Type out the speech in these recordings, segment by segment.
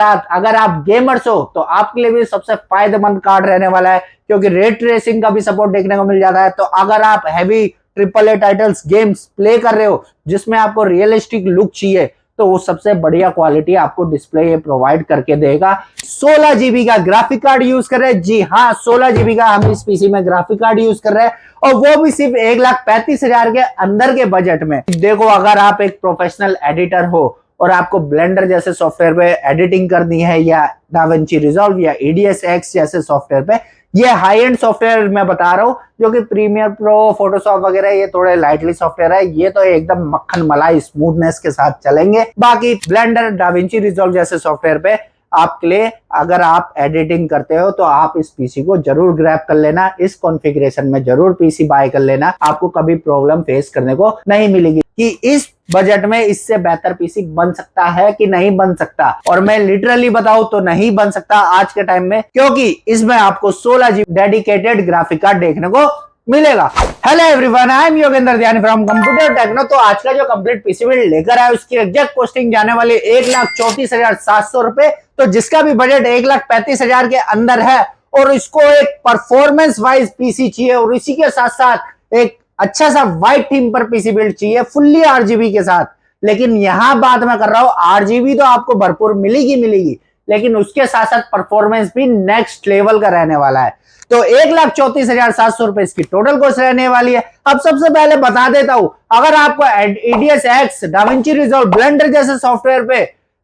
अगर आप गेमर्स हो तो आपके लिए भी सबसे फायदेमंद कार्ड रहने वाला है, क्योंकि रे ट्रेसिंग का भी सपोर्ट देखने को मिल जाता है। तो अगर आप heavy triple A titles games play कर रहे हो जिसमें आपको रियलिस्टिक लुक चाहिए, तो वो सबसे बढ़िया क्वालिटी आपको डिस्प्ले ये प्रोवाइड करके देगा। 16 जीबी का ग्राफिक कार्ड यूज कर रहे हैं। जी हाँ, 16 जीबी का हम इस पीसी में ग्राफिक कार्ड यूज कर रहे हैं, और वो भी सिर्फ 1,35,000 के अंदर के बजट में। देखो, अगर आप एक प्रोफेशनल एडिटर हो और आपको ब्लेंडर जैसे सॉफ्टवेयर पे एडिटिंग करनी है, या डाविंची रिजॉल्व या EDSX जैसे सॉफ्टवेयर पे, ये हाई एंड सॉफ्टवेयर मैं बता रहा हूँ, जो कि प्रीमियर प्रो, फोटोशॉप वगैरह ये थोड़े लाइटली सॉफ्टवेयर है, ये तो एकदम मक्खन मलाई स्मूथनेस के साथ चलेंगे। बाकी ब्लेंडर, डाविंची रिजॉल्व जैसे सॉफ्टवेयर पे आपके लिए, अगर आप एडिटिंग करते हो तो आप इस पीसी को जरूर ग्रैब कर लेना, इस कॉन्फ़िगरेशन में जरूर पीसी बाय कर लेना। आपको कभी प्रॉब्लम फेस करने को नहीं मिलेगी कि इस बजट में इससे बेहतर पीसी बन सकता है कि नहीं बन सकता। और मैं लिटरली बताऊं तो नहीं बन सकता आज के टाइम में, क्योंकि इसमें आपको 16 जीबी डेडिकेटेड ग्राफिक कार्ड देखने को मिलेगा। Hello everyone, I am Yogendra ध्यान फ्रॉम कंप्यूटर टेक्नो। तो आज का जो कंप्लीट पीसी बिल्ड लेकर आया उसकी एग्जैक्ट कॉस्टिंग जाने वाली 1,34,700 रुपए। तो जिसका भी बजट 1,35,000 के अंदर है और इसको एक परफॉर्मेंस वाइज पीसी चाहिए, और इसी के साथ साथ एक अच्छा सा व्हाइट थीम पर पीसी बिल्ड चाहिए फुल्ली RGB के साथ। लेकिन यहां बात मैं कर रहा हूं, RGB तो आपको भरपूर मिलेगी, लेकिन उसके साथ साथ परफॉर्मेंस भी नेक्स्ट लेवल का रहने वाला है। तो 1,34,700 रुपए इसकी टोटल कॉस्ट रहने वाली है। अब सबसे पहले बता देता हूं, अगर आपको EDSX, डाविंची रिजॉल्व, ब्लेंडर जैसे सॉफ्टवेयर पे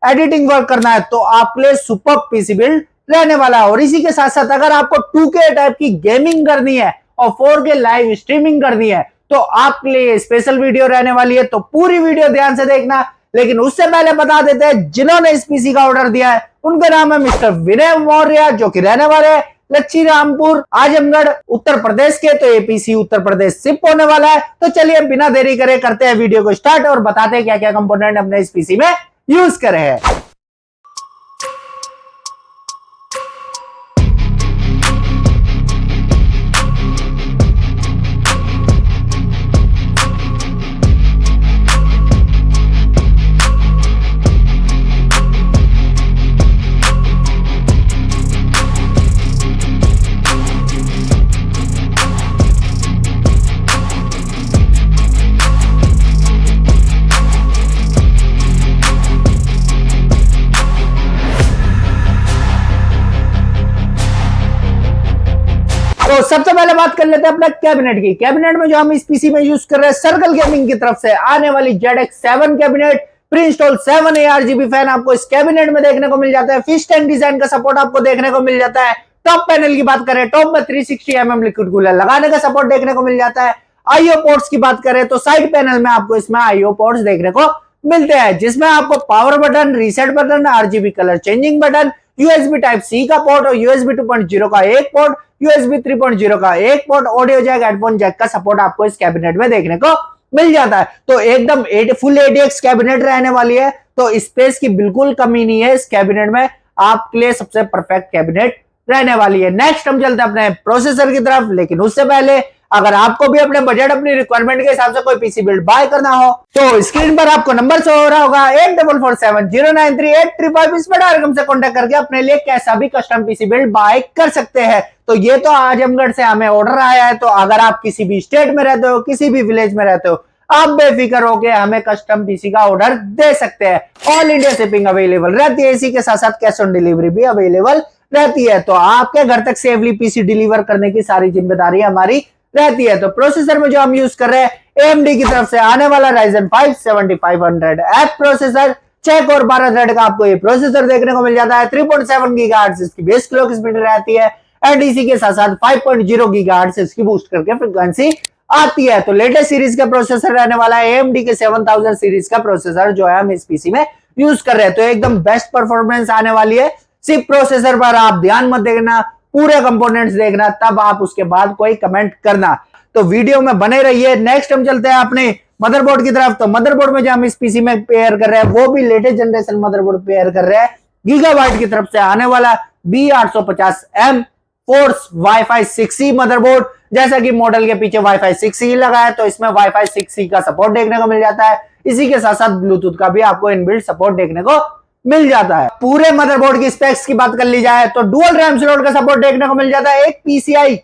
एडिटिंग वर्क करना है तो आपके लिए सुपर पीसी बिल्ड रहने वाला है। और इसी के साथ साथ अगर आपको 2K टाइप की गेमिंग करनी है और 4K लाइव स्ट्रीमिंग करनी है तो आपके लिए स्पेशल वीडियो रहने वाली है। तो पूरी वीडियो ध्यान से देखना। लेकिन उससे पहले बता देते हैं, जिन्होंने इस पीसी का ऑर्डर दिया है उनका नाम है मिस्टर विनय मौर्य, जो कि रहने वाले हैं लच्छी रामपुर, आजमगढ़, उत्तर प्रदेश के। तो ये पीसी उत्तर प्रदेश शिप होने वाला है। तो चलिए बिना देरी करे करते हैं वीडियो को स्टार्ट और बताते हैं क्या क्या कंपोनेंट हमने इस पीसी में यूज करे हैं। तो सबसे पहले बात कर लेते हैं अपना कैबिनेट की। कैबिनेट में जो हम इस पीसी में यूज कर रहे हैं, सर्कल गेमिंग की तरफ से आने वाली ZX7 cabinet, pre install 7 ARGB fan आपको इस कैबिनेट में देखने को मिल जाता है। फिश टैंक डिजाइन का सपोर्ट आपको देखने को मिल जाता है। टॉप पैनल की बात करें, टॉप में 360 mm लिक्विड कूलर लगाने का सपोर्ट देखने को मिल जाता है। IO पोर्ट्स की बात करें तो साइड पैनल में आपको इसमें IO पोर्ट्स देखने को मिलते हैं, जिसमें आपको power button, reset button, RGB colour changing button, USB type C का पोर्ट और USB 2.0 का एक पोर्ट, USB 3.0 का एक port, audio jack, headphone jack का सपोर्ट आपको इस कैबिनेट में देखने को मिल जाता है। तो एकदम फुल ADX कैबिनेट रहने वाली है। तो स्पेस की बिल्कुल कमी नहीं है इस कैबिनेट में, आपके लिए सबसे परफेक्ट कैबिनेट रहने वाली है। नेक्स्ट हम चलते हैं अपने प्रोसेसर की तरफ। लेकिन उससे पहले, अगर आपको भी अपने बजट, अपनी रिक्वायरमेंट के हिसाब से कोई पीसी बिल्ड बाय करना हो तो स्क्रीन पर आपको नंबर शो हो रहा होगा 8447093855। इस पर डायरेक्ट हमसे कांटेक्ट करके अपने लिए कैसा भी कस्टम पीसी बिल्ड बाय कर सकते हैं। तो ये तो आजमगढ़ से हमें ऑर्डर आया है। तो अगर आप किसी भी स्टेट में रहते हो, किसी भी विलेज में रहते हो, आप बेफिक्र होकर हमें कस्टम पीसी का ऑर्डर दे सकते हैं। ऑल इंडिया शिपिंग अवेलेबल रहती है। इसी के साथ साथ कैश ऑन डिलीवरी भी अवेलेबल रहती है। तो आपके घर तक सेफली पीसी डिलीवर करने की सारी जिम्मेदारी हमारी रहती है। तो प्रोसेसर में जो हम यूज कर रहे हैं, AMD की तरफ से आने वाला Ryzen 5 7500F processor, 6 core 12 thread का आपको ये प्रोसेसर देखने को मिल जाता है। 3.7 गीगाहर्ट्ज इसकी बेस क्लॉक स्पीड रहती है, एंड इसी के साथ साथ 5.0 गीगाहर्ट्ज इसकी बूस्ट करके फ्रीक्वेंसी आती है। तो लेटेस्ट सीरीज का प्रोसेसर रहने वाला है। AMD के 7000 सीरीज का प्रोसेसर जो है हम इस पीसी में यूज कर रहे हैं। तो एकदम बेस्ट परफॉर्मेंस आने वाली है। सिर्फ प्रोसेसर पर आप ध्यान मत देखना, पूरे कंपोनेंट्स देखना, तब आप उसके बाद कोई कमेंट करना। तो वीडियो में बने रहिए। नेक्स्ट हम चलते हैं अपने मदरबोर्ड की तरफ। तो मदरबोर्ड में जो हम इस पीसी में पेयर कर रहे हैं वो भी लेटेस्ट जनरेशन मदरबोर्ड पेयर कर रहे हैं। गीगाबाइट की तरफ से आने वाला B850M force wifi 6E motherboard. जैसा कि मॉडल के पीछे वाईफाई 6E लगा है, तो इसमें वाईफाई 6E का सपोर्ट देखने को मिल जाता है। इसी के साथ साथ ब्लूटूथ का भी आपको इनबिल्ट सपोर्ट देखने को मिल जाता है। पूरे मदरबोर्ड की स्पेक्स की बात कर ली जाए तो डुअल रैम स्लॉट का सपोर्ट देखने को मिल जाता है, एक PCI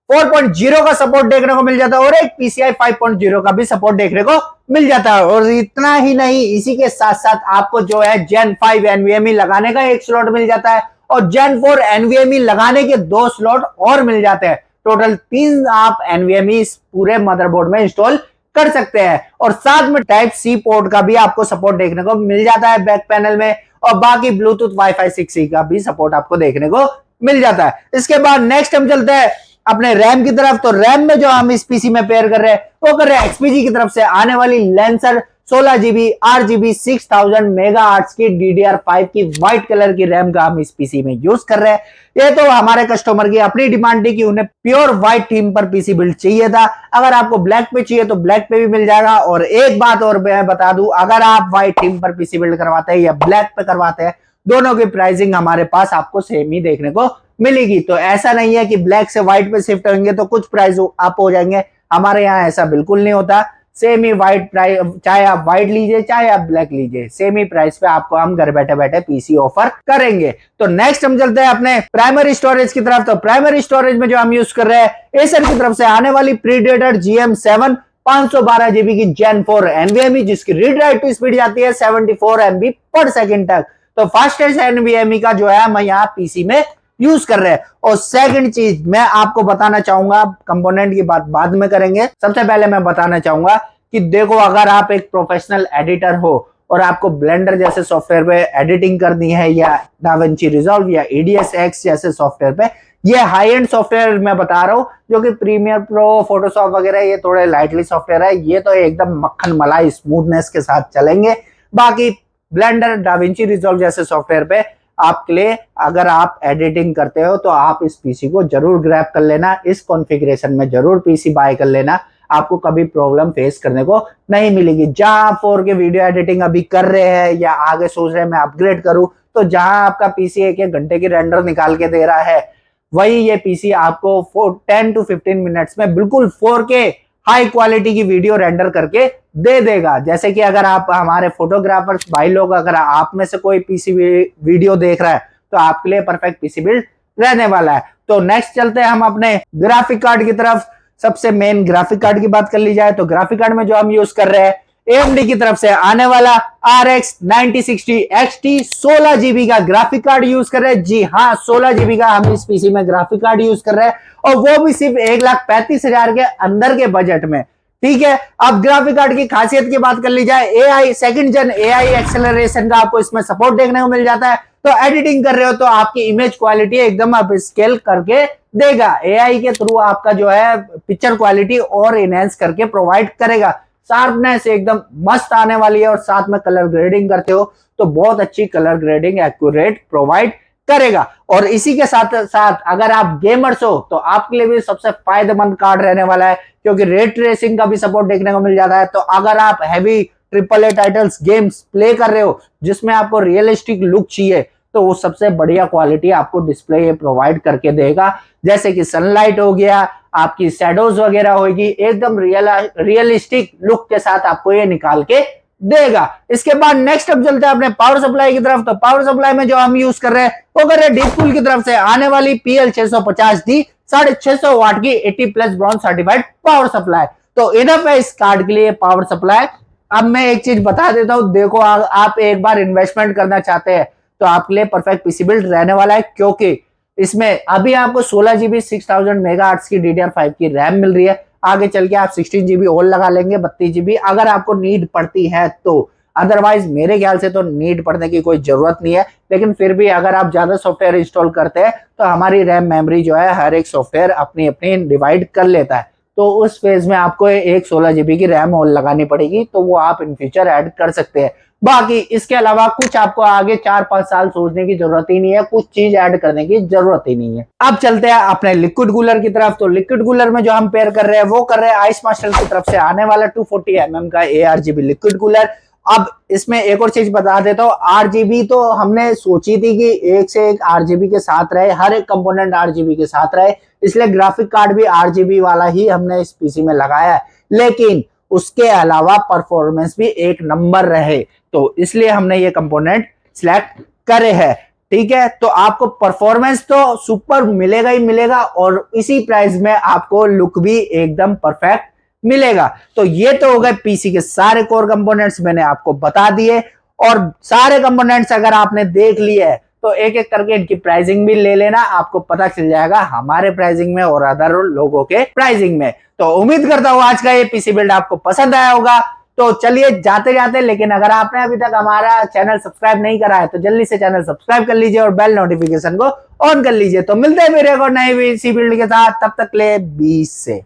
4.0 का सपोर्ट देखने को मिल जाता है और एक PCI 5.0 का भी सपोर्ट देखने को मिल जाता है। और इतना ही नहीं, इसी के साथ साथ आपको जो है Gen 5 NVMe लगाने का एक स्लॉट मिल जाता है और Gen 4 NVMe लगाने के 2 स्लॉट और मिल जाते हैं। टोटल 3 आप NVMe इस पूरे मदरबोर्ड में इंस्टॉल कर सकते हैं। और साथ में Type-C पोर्ट का भी आपको सपोर्ट देखने को मिल जाता है बैक पैनल में, और बाकी ब्लूटूथ Wi-Fi 6E का भी सपोर्ट आपको देखने को मिल जाता है। इसके बाद नेक्स्ट हम चलते हैं अपने रैम की तरफ। तो रैम में जो हम इस पीसी में पेयर कर रहे हैं वो कर रहे हैं XPG की तरफ से आने वाली लेंसर 16GB RGB 6000 मेगाहर्ट्ज की DDR5 की व्हाइट कलर की रैम का हम इस पीसी में यूज कर रहे हैं। ये तो हमारे कस्टमर की अपनी डिमांड थी कि उन्हें प्योर व्हाइट थीम पर पीसी बिल्ड चाहिए था। अगर आपको ब्लैक पे चाहिए तो ब्लैक पे भी मिल जाएगा। और एक बात और मैं बता दूं, अगर आप व्हाइट थीम पर पीसी बिल्ड करवाते हैं या ब्लैक पे करवाते हैं, दोनों की प्राइसिंग हमारे पास आपको सेम ही देखने को मिलेगी। तो ऐसा नहीं है कि ब्लैक से व्हाइट पे शिफ्ट होंगे तो कुछ प्राइस अप हो जाएंगे, हमारे यहाँ ऐसा बिल्कुल नहीं होता। सेम ही व्हाइट प्राइस, चाहे आप व्हाइट लीजिए चाहे आप ब्लैक लीजिए, सेम ही प्राइस पे आपको हम घर बैठे बैठे पीसी ऑफर करेंगे। तो नेक्स्ट हम चलते हैं अपने प्राइमरी स्टोरेज की तरफ। तो प्राइमरी स्टोरेज में जो हम यूज कर रहे हैं एसर की तरफ से आने वाली प्रीडेटर GM7 512GB की Gen 4 NVMe, जिसकी रीड राइट की स्पीड जाती है 74 MB पर सेकंड तक। तो फास्टेस्ट NVMe का जो है हम यहाँ पीसी में यूज कर रहे हैं। और सेकंड चीज मैं आपको बताना चाहूंगा, कंपोनेंट की बात बाद में करेंगे, सबसे पहले मैं बताना चाहूंगा कि देखो, अगर आप एक प्रोफेशनल एडिटर हो और आपको ब्लेंडर जैसे सॉफ्टवेयर पे एडिटिंग करनी है या डाविंची रिजॉल्व या EDSX जैसे सॉफ्टवेयर पे, ये हाई एंड सॉफ्टवेयर मैं बता रहा हूँ, जो कि प्रीमियर प्रो, फोटोशॉप वगैरह ये थोड़े लाइटली सॉफ्टवेयर है, ये तो एकदम मक्खन मलाई स्मूथनेस के साथ चलेंगे। बाकी ब्लेंडर, डाविंची रिजॉल्व जैसे सॉफ्टवेयर पे आपके लिए अगर आप एडिटिंग करते हो तो आप इस पीसी को जरूर ग्रैब कर लेना, इस कॉन्फ़िगरेशन में जरूर पीसी बाय कर लेना, आपको कभी प्रॉब्लम फेस करने को नहीं मिलेगी। जहां आप 4K वीडियो एडिटिंग अभी कर रहे हैं या आगे सोच रहे हैं मैं अपग्रेड करूं, तो जहां आपका पीसी 1 घंटे की रेंडर निकाल के दे रहा है, वही ये पीसी आपको 10 to 15 मिनट्स में बिल्कुल 4K हाई क्वालिटी की वीडियो रेंडर करके दे देगा। जैसे कि अगर आप हमारे फोटोग्राफर्स भाई लोग, अगर आप में से कोई पीसी वीडियो देख रहा है तो आपके लिए परफेक्ट पीसी बिल्ड रहने वाला है। तो नेक्स्ट चलते हैं हम अपने ग्राफिक कार्ड की तरफ। सबसे मेन ग्राफिक कार्ड की बात कर ली जाए तो ग्राफिक कार्ड में जो हम यूज कर रहे हैं AMD की तरफ से आने वाला RX 9060 XT 16GB का ग्राफिक कार्ड यूज कर रहे हैं। जी हाँ, 16GB का हम इस पीसी में ग्राफिक कार्ड यूज कर रहे हैं, और वो भी सिर्फ 1,35,000 के अंदर के बजट में। ठीक है, अब ग्राफिक कार्ड की खासियत की बात कर ली जाए, AI सेकंड जन AI एक्सेलरेशन का आपको इसमें सपोर्ट देखने को मिल जाता है। तो एडिटिंग कर रहे हो तो आपकी इमेज क्वालिटी एकदम अप स्केल करके देगा, AI के थ्रू आपका जो है पिक्चर क्वालिटी और इनहेंस करके प्रोवाइड करेगा। शार्पनेस एकदम मस्त आने वाली है, और साथ में कलर ग्रेडिंग करते हो तो बहुत अच्छी कलर ग्रेडिंग एक्यूरेट प्रोवाइड करेगा। और इसी के साथ साथ अगर आप गेमर्स हो तो आपके लिए भी सबसे फायदेमंद कार्ड रहने वाला है, क्योंकि रे ट्रेसिंग का भी सपोर्ट देखने को मिल जाता है। तो अगर आप heavy AAA titles games play कर रहे हो जिसमें आपको रियलिस्टिक लुक चाहिए, तो वो सबसे बढ़िया क्वालिटी आपको डिस्प्ले प्रोवाइड करके देगा। जैसे कि सनलाइट हो गया, आपकी शैडोज वगैरह होगी, एकदम रियलिस्टिक लुक के साथ आपको ये निकाल के देगा। इसके बाद नेक्स्ट अब चलते हैं अपने पावर सप्लाई की तरफ। तो पावर सप्लाई में जो हम यूज कर रहे हैं वो कर रहे हैं डीपकूल की तरफ से आने वाली PL650D 650 वाट की 80+ ब्रॉन्ज सर्टिफाइड पावर सप्लाई। तो इनफ है इस कार्ड के लिए पावर सप्लाई। अब मैं एक चीज बता देता हूं, देखो आप एक बार इन्वेस्टमेंट करना चाहते हैं तो आपके लिए परफेक्ट पीसी बिल्ड रहने वाला है, क्योंकि इसमें अभी आपको 16GB 6000 मेगाहर्ट्ज की DDR5 की रैम मिल रही है। आगे चल के आप 16GB और लगा लेंगे, 32GB अगर आपको नीड पड़ती है तो। अदरवाइज मेरे ख्याल से तो नीड पड़ने की कोई जरूरत नहीं है, लेकिन फिर भी अगर आप ज्यादा सॉफ्टवेयर इंस्टॉल करते हैं तो हमारी रैम मेमोरी जो है हर एक सॉफ्टवेयर अपनी अपनी डिवाइड कर लेता है। तो उस फेज में आपको एक 16GB की रैम और लगानी पड़ेगी, तो वो आप इन फ्यूचर ऐड कर सकते हैं। बाकी इसके अलावा कुछ आपको आगे 4-5 साल सोचने की जरूरत ही नहीं है, कुछ चीज ऐड करने की जरूरत ही नहीं है। अब चलते हैं अपने लिक्विड कूलर की तरफ। तो लिक्विड कूलर में जो हम पेयर कर रहे हैं वो कर रहे हैं आइस मास्टर की तरफ से आने वाला 240 mm का ARGB लिक्विड कूलर। अब इसमें एक और चीज बता देता हूँ, RGB तो हमने सोची थी कि एक से एक RGB के साथ रहे, हर एक कंपोनेंट RGB के साथ रहे, इसलिए ग्राफिक कार्ड भी RGB वाला ही हमने इस पीसी में लगाया है, लेकिन उसके अलावा परफॉर्मेंस भी एक नंबर रहे, तो इसलिए हमने ये कंपोनेंट सिलेक्ट करे हैं। ठीक है, तो आपको परफॉर्मेंस तो सुपर मिलेगा ही मिलेगा और इसी प्राइस में आपको लुक भी एकदम परफेक्ट मिलेगा। तो ये तो हो गए पीसी के सारे कोर कंपोनेंट्स मैंने आपको बता दिए, और सारे कंपोनेंट्स अगर आपने देख लिए है तो एक एक करके इनकी प्राइसिंग भी ले लेना, आपको पता चल जाएगा हमारे प्राइसिंग में और अदर लोगों के प्राइसिंग में। तो उम्मीद करता हूं आज का ये पीसी बिल्ड आपको पसंद आया होगा। तो चलिए जाते जाते, लेकिन अगर आपने अभी तक हमारा चैनल सब्सक्राइब नहीं करा है तो जल्दी से चैनल सब्सक्राइब कर लीजिए और बेल नोटिफिकेशन को ऑन कर लीजिए। तो मिलते हैं फिर एक और नई पीसी बिल्ड के साथ, तब तक ले बी सेफ।